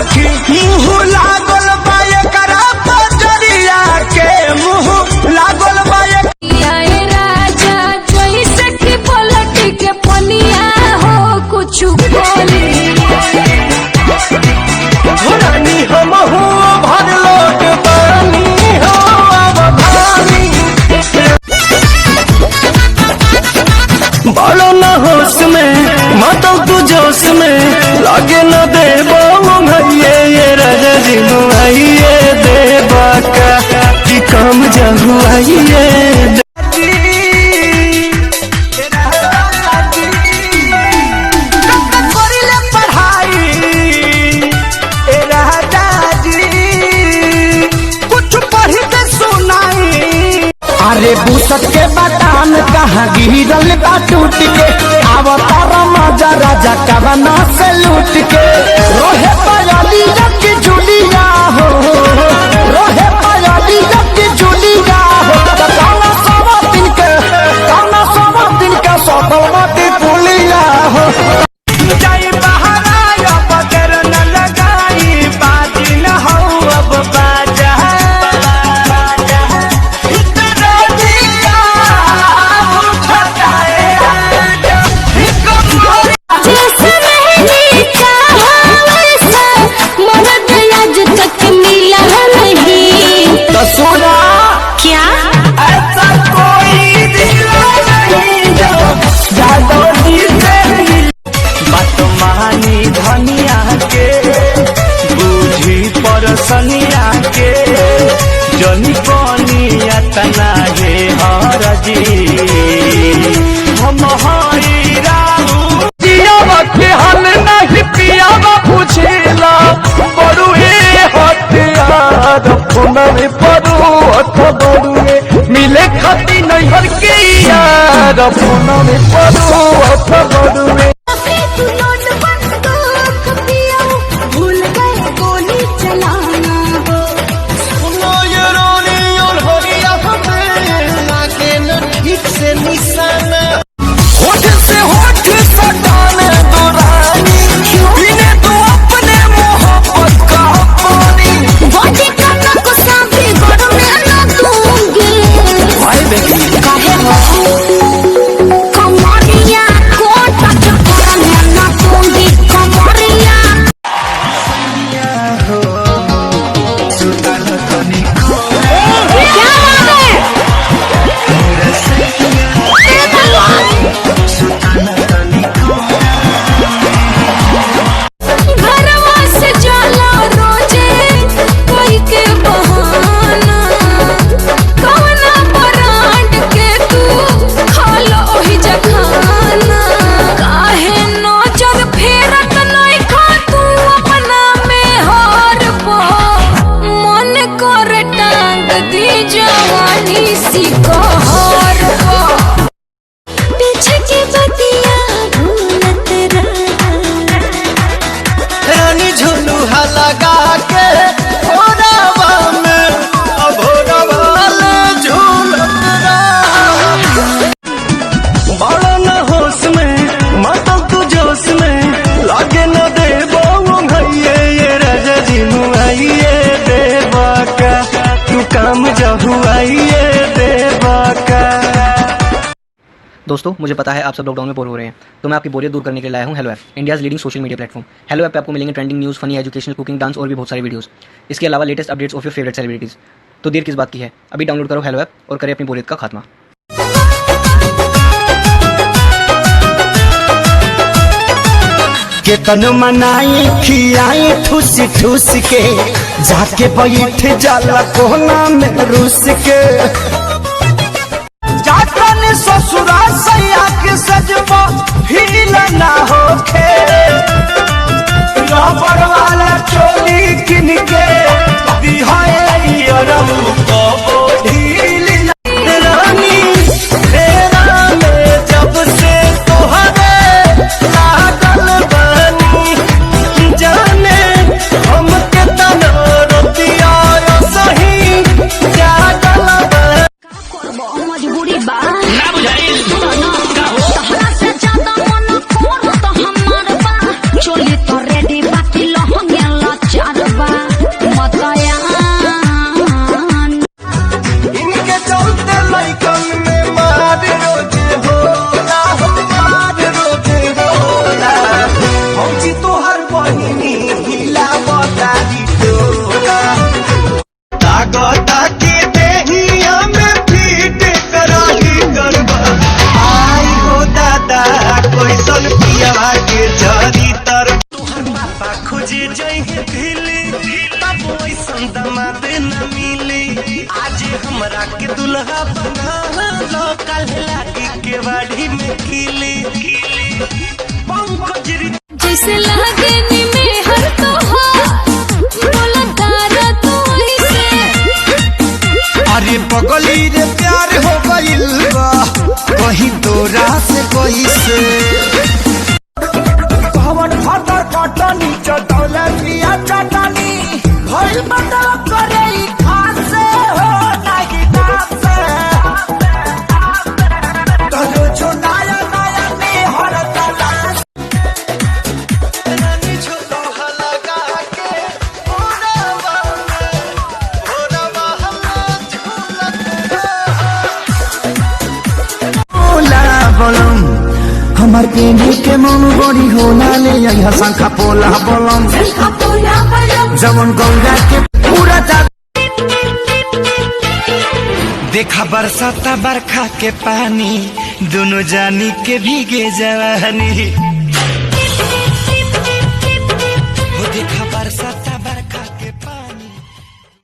सखी मुँह लागल बाए करा बजरिया के मुँह लागल बाए राजा जैसे कि पलटी के पनिया हो कुछ बोली रानी हम हो भर लोट पानी हो अब भानी बड़ो न होश में मातो तू जोश में लागे न देबो भैये ये राजा जी मुआइए देबा का कि काम जहुआइए अरे बूसट के बटान कहाँ गिरल बा टूट के आवतार मजा राजा कवना से लूट के रोहे पायली रख जुलिया हो रोहे पायली रख जुलिया हो काना सवा दिन के सफल मती पुलिया हो जाई बहराया बगर न लगाई बाजी न हो अब बाजा क्या ऐसा कोई नहीं जो जादोजी से बात मानी धनिया के बूझी परसनिया के जनी कनिया तना हे हरजी हम हरी राहु जियावा के हल नहीं पियावा पूछेला बड़ुए हथियार फोना में पड़ू अथ बड़ुए मिले खाती नैहर के यार फोना में पड़ू अथ बड़ुए भूल गए गोली चलाना हो ये रोनी और हरिया हमें लागे न ठीक से निशाना होठ से होठ सटाने दो रानी पीने दो अपने मोहब्बत का पानी बॉडी का ना गुस्सा भी गड़ में ना दूंगी भाई बेटी काहे हो कमरिया को टच करने ना दूंगी कमरिया क्या घरवा से जाला रोजे कोई के बहाना कवना ब्रांड के तू खालो ओही जखाना काहे नजर फेरत नहीं खा तू अपना में हार पो मन कर टांग दी जवानी सी कहर पो पीछे की बतिया भूलत रहा रानी झुलुहा लगा के भोरवा में भोरवा झूलत रहा बड़ा न होश में मातल तू जोश में लागे न देबो भैये ये राजा जी मुआइए देबा का तू काम जहुआइए देबा का। दोस्तों मुझे पता है आप सब लॉकडाउन में बोर हो रहे हैं, तो मैं आपकी बोरियत दूर करने के लिए लाया हूँ hello app, India's leading social media platform. Hello app पे आपको मिलेंगे trending news, funny, educational, cooking, dance और भी बहुत सारी वीडियोस। इसके अलावा latest updates of your favourite celebrities. तो देर किस बात की है, अभी डाउनलोड करो हेलो ऐप और करें अपनी बोरियत का खात्मा। केतन मनाई खियाई ठूस ठूस के जाके बैठ जाला कोना में रूस के जाता ने ससुरा सैया के सजबो फील ना होखे रबड़ वाला चोली किन के दिहाए अरब को ढील रानी तेरा में जब से तोहरे लागल बनी जाने हम के तना रोतिया सही जागल बनी मजबूरी बा ना बुझाइल का हो ऐसन पियावा के जरी तर तोहर पापा खोजे जाइए दिल्ली तब ऐसन दामाद न मिली आज हमरा के दुल्हा बना लो कल लागी के बाड़ी में खिली पंकज जैसे लागे नी में हर तो हो बोला तारा तो ऐसे अरे पगली रे प्यार हो गइल बा कहीं तोरा से कोई से भवन फाटर कटनी चटौले पिया चटनी भइल बता करे ई खासे हो नाही दासे तलो छोनाया नया में हर तलाश रानी छोटो लगा के ओरवा हम झूलत बोला बोलम हमार केंद्र के मन बड़ी होला ले यही शंखा पोला बोलम खपोला बलम जवन गौरा के पूरा देखा बरसाता बरखा के पानी दोनों जानी के भीगे जवानी